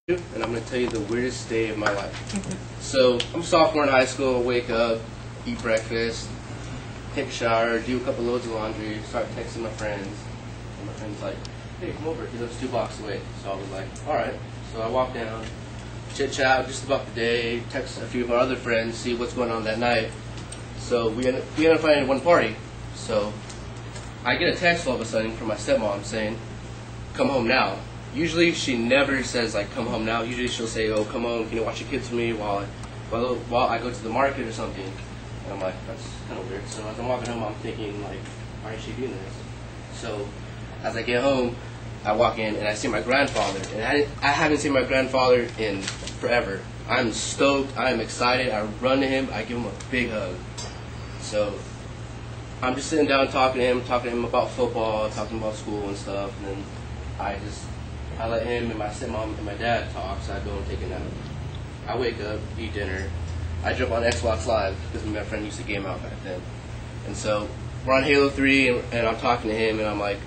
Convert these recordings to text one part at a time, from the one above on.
And I'm going to tell you the weirdest day of my life. So I'm a sophomore in high school, wake up, eat breakfast, take a shower, do a couple loads of laundry, start texting my friends. And my friend's like, hey, come over. He lives 2 blocks away. So I was like, all right. So I walk down, chit chat just about the day, text a few of our other friends, see what's going on that night. So we end up finding one party. So I get a text all of a sudden from my stepmom saying, come home now. Usually she never says like come home now. Usually she'll say, oh, come home, can you watch the kids for me while I go to the market or something. And I'm like, that's kind of weird. So as I'm walking home, I'm thinking like, why is she doing this? So as I get home, I walk in and I see my grandfather. And I haven't seen my grandfather in forever. I'm stoked, I'm excited, I run to him, I give him a big hug. So I'm just sitting down talking to him about football, talking about school and stuff, and then I let him and my stepmom and my dad talk, so I go and take a nap. I wake up, eat dinner. I jump on Xbox Live because my friend used to game out back then. And so we're on Halo 3, and I'm talking to him, and I'm like,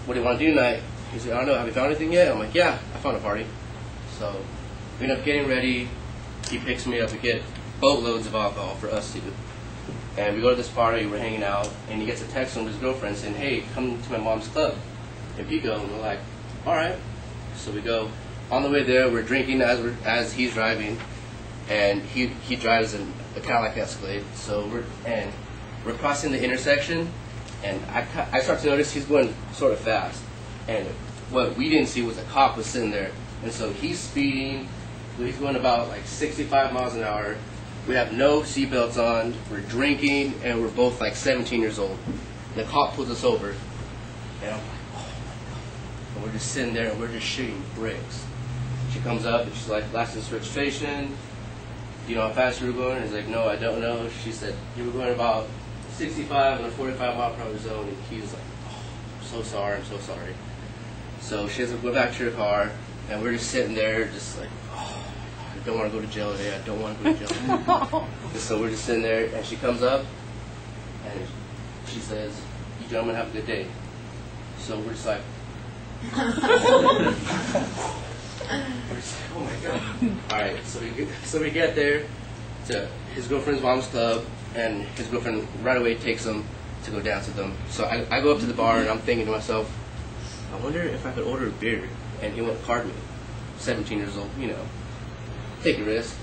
what do you want to do tonight? He's like, I don't know, have you found anything yet? I'm like, yeah, I found a party. So we end up getting ready. He picks me up. We get boatloads of alcohol for us two. And we go to this party, we're hanging out, and he gets a text from his girlfriend saying, hey, come to my mom's club in Pico. And we're like, all right. So we go. On the way there, we're drinking as he's driving, and he drives a Cadillac Escalade. So we're crossing the intersection, and I start to notice he's going sort of fast. And what we didn't see was a cop was sitting there, and so he's speeding. He's going about like 65 miles an hour. We have no seatbelts on. We're drinking, and we're both like 17 years old. The cop pulls us over, and I'm like, and we're just sitting there and we're just shooting bricks. She comes up and she's like, license registration. Do you know how fast you were going? And he's like, no, I don't know. She said, you were going about 65 in a 45 mile per hour zone. And he's like, oh, I'm so sorry, I'm so sorry. So she has to go back to her car, and we're just sitting there just like, oh, I don't want to go to jail today. I don't want to go to jail. And so we're just sitting there, and she comes up and she says, you gentlemen have a good day. So we're just like, oh my god! All right, so we get there to his girlfriend's mom's club, and his girlfriend right away takes him to go dance with them. So I go up to the bar, and I'm thinking to myself, I wonder if I could order a beer, and he won't card me. 17 years old, you know, take a risk.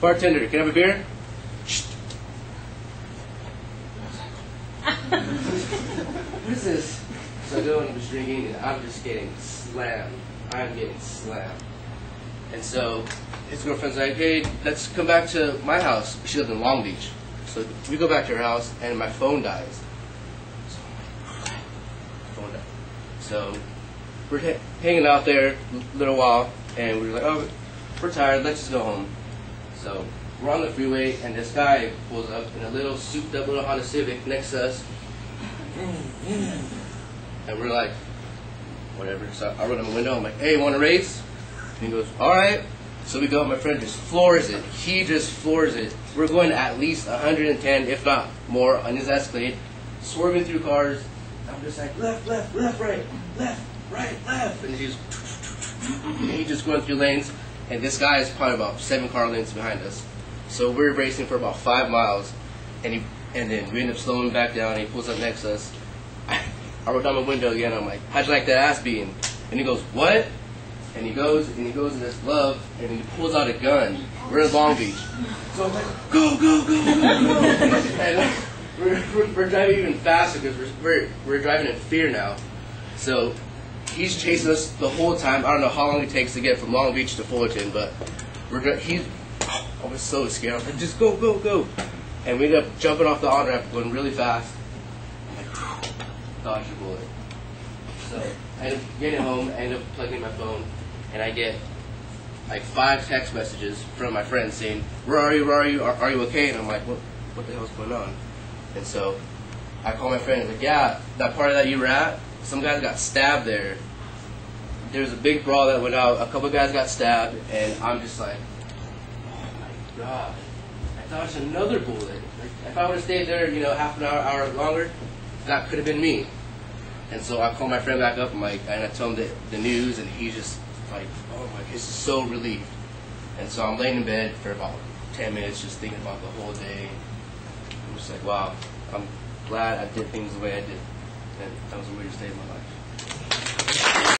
Bartender, can I have a beer? What is this? So I go and I'm just drinking, and I'm just getting slammed. I'm getting slammed. And so his girlfriend's like, hey, let's come back to my house. She lives in Long Beach. So we go back to her house, and my phone dies. So I'm like, phone died. So we're hanging out there a little while, and we're like, oh, we're tired, let's just go home. So we're on the freeway, and this guy pulls up in a little souped-up little Honda Civic next to us. And we're like, whatever. So I roll down the window. I'm like, hey, want to race? And he goes, all right. So we go. My friend just floors it. He just floors it. We're going at least 110, if not more, on his Escalade, swerving through cars. I'm just like, left, left, left, right, left. And he's just going through lanes. And this guy is probably about 7 car lanes behind us. So we're racing for about 5 miles. And then we end up slowing back down. And he pulls up next to us. I roll down my window again. I'm like, how'd you like that ass beating? And he goes, what? And he goes in his glove, and he pulls out a gun. We're in Long Beach. So I'm like, go, go, go, go, go. And we're driving even faster because we're driving in fear now. So he's chasing us the whole time. I don't know how long it takes to get from Long Beach to Fullerton, but I was so scared. I was like, just go, go, go. And we ended up jumping off the on-ramp, going really fast. Dodge the bullet. So I end up getting home, I end up plugging in my phone, and I get like 5 text messages from my friends saying, where are you, are you okay? And I'm like, what the hell's going on? And so I call my friend and like, yeah, that party that you were at, some guys got stabbed there. There's a big brawl that went out, a couple guys got stabbed, and I'm just like, oh my god, I dodged another bullet. Like, if I would have stayed there, half an hour longer, that could have been me. And so I call my friend back up, and I tell him the news, and he's just like, oh my, this is so relieved. And so I'm laying in bed for about 10 minutes just thinking about the whole day. I'm just like, wow, I'm glad I did things the way I did. And that was the weirdest day of my life.